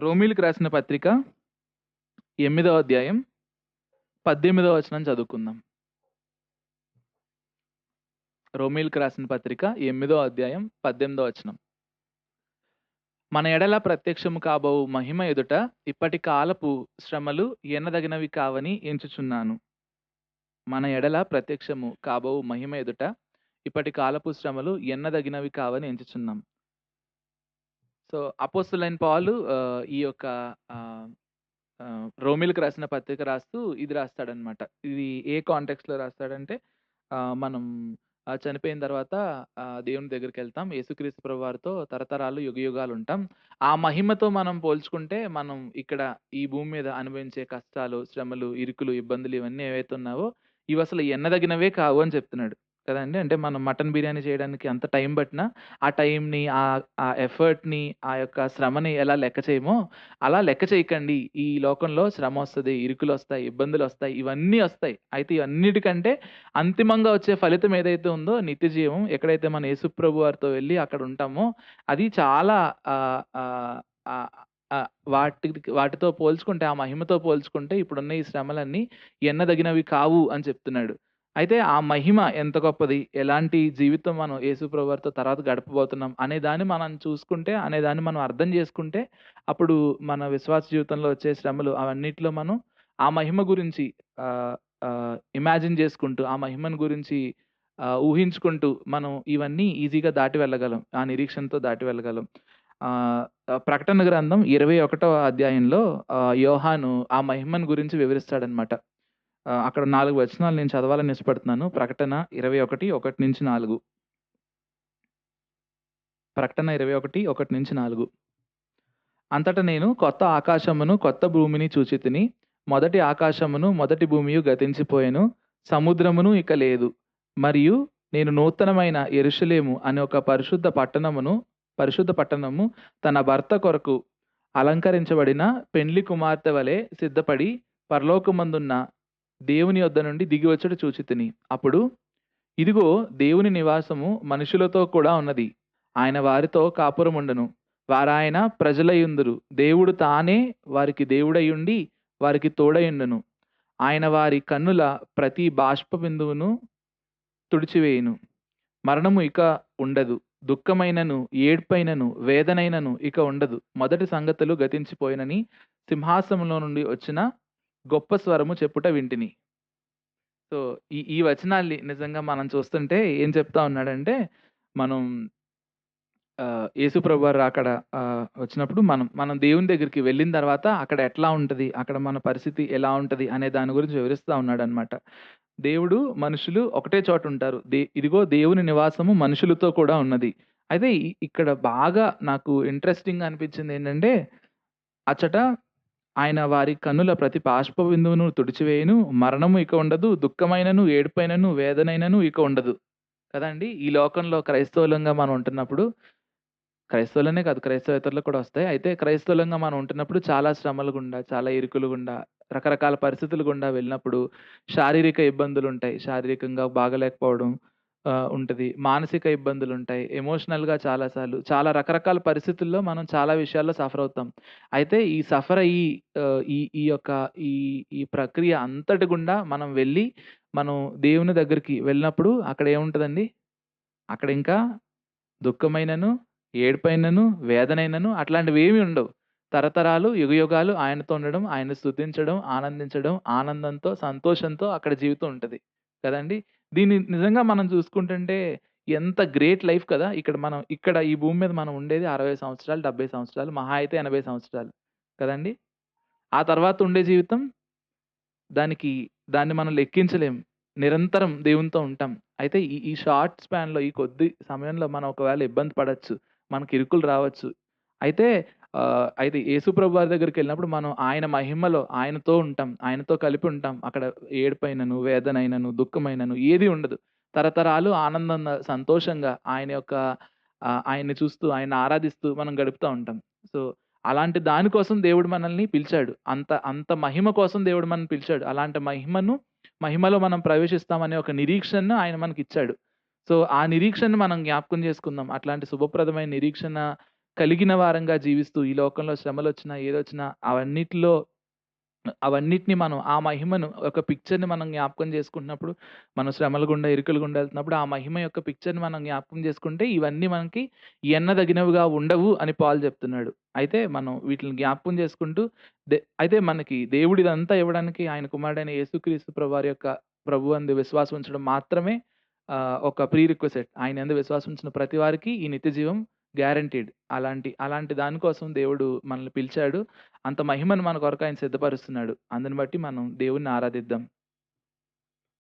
రోమీయులకు రాసిన పత్రిక 8వ అధ్యాయం 18వ వచనం చదువుకుందాం. రోమీయులకు రాసిన పత్రిక 8వ అధ్యాయం 18వ వచనం. మన ఎడల ప్రత్యక్షము కాబోవు మహిమ ఎదుట ఇప్పటి కాలపు శ్రమలు ఎన్నదగినవి కావని ఎంచుచున్నాను. మన ఎడల ప్రత్యక్షము కాబోవు మహిమ ఎదుట ఇప్పటి కాలపు శ్రమలు ఎన్నదగినవి కావని ఎంచుచున్నాం. సో అపోస్తలుడైన పౌలు ఈ యొక్క రోమీయులకు రాసిన పత్రిక రాస్తూ ఇది రాస్తాడనమాట. ఇది ఏ కాంటెక్స్‌లో రాస్తాడంటే మనం చనిపోయిన తర్వాత దేవుని దగ్గరికెళ్తాం. యేసుక్రీస్తు ప్రభువారితో తరతరాలు యుగయుగాలు ఉంటాం. ఆ మహిమతో మనం పోల్చుకుంటే మనం ఇక్కడ ఈ భూమి మీద అనుభవించే కష్టాలు, శ్రమలు, ఇరుకులు, ఇబ్బందులు ఇవన్నీ ఏవైతే ఉన్నావో ఇవసలు ఎన్నదగినవే కావు అని చెప్తున్నాడు కదండీ! అంటే మనం మటన్ బిర్యానీ చేయడానికి ఎంత టైం పట్టినా ఆ టైంని, ఆ ఎఫర్ట్‌ని, ఆ యొక్క శ్రమని ఎలా లెక్క చేయమో అలా లెక్క చేయకండి. ఈ లోకంలో శ్రమొస్తది, ఇరుకులొస్తాయి, ఇబ్బందులొస్తాయి, ఇవన్నీ ఒస్తాయి. అయితే ఇవన్నిటికంటే అంతిమంగా వచ్చే ఫలితం ఏదైతే ఉందో నిత్య జీవం. ఎక్కడైతే మన యేసు ప్రభు వారితో వెళ్లి అక్కడ ఉంటామో అది చాలా ఆహ్, ఆహ్, ఆహ్, ఆహ్, వాటితో పోల్చుకుంటే, ఆ మహిమతో పోల్చుకుంటే ఇప్పుడున్న ఈ శ్రమలన్నీ ఎన్నదగినవి కావు అని చెప్తున్నాడు. అయితే ఆ మహిమ ఎంత గొప్పది, ఎలాంటి జీవితం మనం యేసు ప్రభువారితో తర్వాత గడపబోతున్నాం అనే దాన్ని మనం చూసుకుంటే, అనే దాన్ని మనం అర్థం చేసుకుంటే, అప్పుడు మన విశ్వాస జీవితంలో వచ్చే శ్రమలు అవన్నిట్లో మనం ఆ మహిమ గురించి ఆహ్, ఆహ్, ఇమాజిన్ చేసుకుంటూ, ఆ మహిమను గురించి ఊహించుకుంటూ మనం ఇవన్నీ ఈజీగా దాటి వెళ్ళగలం. ఆ నిరీక్షణతో దాటి వెళ్ళగలం. ఆహ్, ప్రకటన గ్రంథం 21వ అధ్యాయంలో యోహాను ఆ మహిమను గురించి వివరిస్తాడనమాట. అక్కడ 4 వచనాలు నేను చదవాలని ఇష్టపడుతున్నాను. ప్రకటన 21, 1-4. ప్రకటన 21, 1-4. అంతట నేను కొత్త ఆకాశమును, కొత్త భూమిని చూచితిని. మొదటి ఆకాశమును, మొదటి భూమియు గతించిపోయెను. సముద్రమును ఇక లేదు. మరియు నేను నూతనమైన యెరూషలేము అనే ఒక పరిశుద్ధ పట్టణము తన భర్త కొరకు అలంకరించబడిన పెండ్లి కుమార్తె వలె సిద్ధపడి పరలోకమందున్న దేవుని యొద్ద నుండి దిగివచ్చుట చూచితిని. అప్పుడు ఇదిగో దేవుని నివాసము మనుషులతో కూడా ఉన్నది. ఆయన వారితో కాపురముండును. వారాయన ప్రజలయుందురు. దేవుడు తానే వారికి దేవుడయుండి వారికి తోడయుండును. ఆయన వారి కన్నుల ప్రతి బాష్ప బిందువును తుడిచివేయును. మరణము ఇక ఉండదు. దుఃఖమైనను, ఏడ్పైనను, వేదనైనను ఇక ఉండదు. మొదటి సంగతులు గతించిపోయినని సింహాసనంలో నుండి వచ్చిన గొప్ప స్వరము చెప్పుట వింటిని. సో, ఈ వచనాల్ని నిజంగా మనం చూస్తుంటే ఏం చెప్తా ఉన్నాడంటే, మనం యేసు ప్రభువారు రాకడ వచ్చినప్పుడు మనం దేవుని దగ్గరికి వెళ్ళిన తర్వాత అక్కడ ఎట్లా ఉంటది? అక్కడ మన పరిస్థితి ఎలా ఉంటది? అనే దాని గురించి వివరిస్తా ఉన్నాడనమాట. దేవుడు, మనుషులు ఒకటే చోట ఉంటారు. ఇదిగో దేవుని నివాసము మనుషులతో కూడా ఉన్నది. అయితే ఇక్కడ బాగా నాకు ఇంట్రెస్టింగ్‌గా అనిపించిందేంటంటే, అచ్చట ఆయన వారి కన్నుల ప్రతి బాష్ప బిందువును తుడిచివేయును. మరణము ఇక ఉండదు. దుఃఖమైనను, ఏడుపైనను, వేదనైనను ఇక ఉండదు. కదండీ! ఈ లోకంలో క్రైస్తవులంగా మనం ఉంటున్నప్పుడు క్రైస్తవులనే కాదు క్రైస్తవేతరులకు కూడా వస్తాయి. అయితే క్రైస్తవులంగా మనం ఉంటున్నప్పుడు చాలా శ్రమల గుండా, చాలా ఇరుకుల గుండా, రకరకాల పరిస్థితుల గుండా వెళ్ళినప్పుడు శారీరక ఇబ్బందులుంటాయి. శారీరకంగా బాగాలేకపోవడం ఉంటది. మానసిక ఇబ్బందులుంటాయి. ఎమోషనల్‌గా చాలా సార్లు చాలా రకరకాల పరిస్థితుల్లో మనం చాలా విషయాల్లో సఫర్ అవుతాం. అయితే ఈ సఫర్ అయ్యి ఈ యొక్క ఈ ఈ ప్రక్రియ అంతటి గుండా మనం వెళ్ళి, మనం దేవుని దగ్గరికి వెళ్ళినప్పుడు అక్కడ ఏముంటదండి? అక్కడ ఇంకా దుఃఖమైనను, ఏడుపైనను, వేదనైనను అట్లాంటివేమి ఉండవు. తరతరాలు, యుగయుగాలు ఆయనతో ఉండడం, ఆయన్ని స్తుతించడం, ఆనందించడం, ఆనందంతో, సంతోషంతో అక్కడ జీవితం ఉంటది. కదండీ! దీన్ని నిజంగా మనం చూసుకుంటుంటే ఎంత గ్రేట్ లైఫ్ కదా! ఇక్కడ ఈ భూమి మీద మనం ఉండేది 60 సంవత్సరాలు, 70 సంవత్సరాలు, మహా అయితే 80 సంవత్సరాలు. కదండీ! ఆ తర్వాత ఉండే జీవితం దాన్ని మనం లెక్కించలేం. నిరంతరం దేవునితో ఉంటాం. అయితే ఈ షార్ట్ స్పాన్‌లో ఈ కొద్ది సమయంలో మనం ఒకవేళ ఇబ్బంది పడొచ్చు. మనకి ఇరుకులు రావచ్చు. అయితే అయితే యేసుప్రభు వారి దగ్గరికెళ్ళినప్పుడు మనం ఆయన మహిమలో ఆయనతో ఉంటాం. ఆయనతో కలిపి ఉంటాం. అక్కడ ఏడుపైనను, వేదనైనను, దుఃఖమైనను ఏది ఉండదు. తరతరాలు ఆనందంగా, సంతోషంగా ఆయన్ని చూస్తూ, ఆయన్ని ఆరాధిస్తూ మనం గడుపుతా ఉంటాం. సో, అలాంటి దాని కోసం దేవుడు మనల్ని పిలిచాడు. అంత అంత మహిమ కోసం దేవుడు మనల్ని పిలిచాడు. అలాంటి మహిమలో మనం ప్రవేశిస్తామనే ఒక నిరీక్షణను ఆయన మనకిచ్చాడు. సో, ఆ నిరీక్షణను మనం జ్ఞాపకం చేసుకుందాం. అట్లాంటి శుభప్రదమైన నిరీక్షణ కలిగిన వారంగా జీవిస్తూ ఈ లోకంలో శ్రమలొచ్చినా, ఏదొచ్చినా అవన్నిటిని మనం ఆ మహిమను ఒక పిక్చర్‌ని మనం జ్ఞాపకం చేసుకుంటున్నప్పుడు, మనం శ్రమల గుండా, ఇరుకుల గుండా ఎళ్తున్నప్పుడు ఆ మహిమ యొక్క పిక్చర్‌ని మనం జ్ఞాపకం చేసుకుంటే ఇవన్నీ మనకి ఎన్నదగినవిగా ఉండవు అని పాల్ చెప్తున్నాడు. అయితే మనం వీటిని జ్ఞాపకం చేసుకుంటూ అయితే మనకి దేవుడు ఇదంతా ఇవ్వడానికి ఆయన కుమారుడైన యేసుక్రీస్తు ప్రభువారి యొక్క ప్రభువందు విశ్వాసం ఉంచడం మాత్రమే ఒక ప్రీ రిక్విజిట్. ఆయనందు విశ్వాసం ఉంచిన ప్రతి వారికి ఈ నిత్య జీవం గ్యారంటీడ్. అలాంటి దాని కోసం దేవుడు మనల్ని పిలిచాడు. అంత మహిమను మన కొరకు ఆయన సిద్ధపరుస్తున్నాడు. అందుని బట్టి మనం దేవుడిని ఆరాధిద్దాం.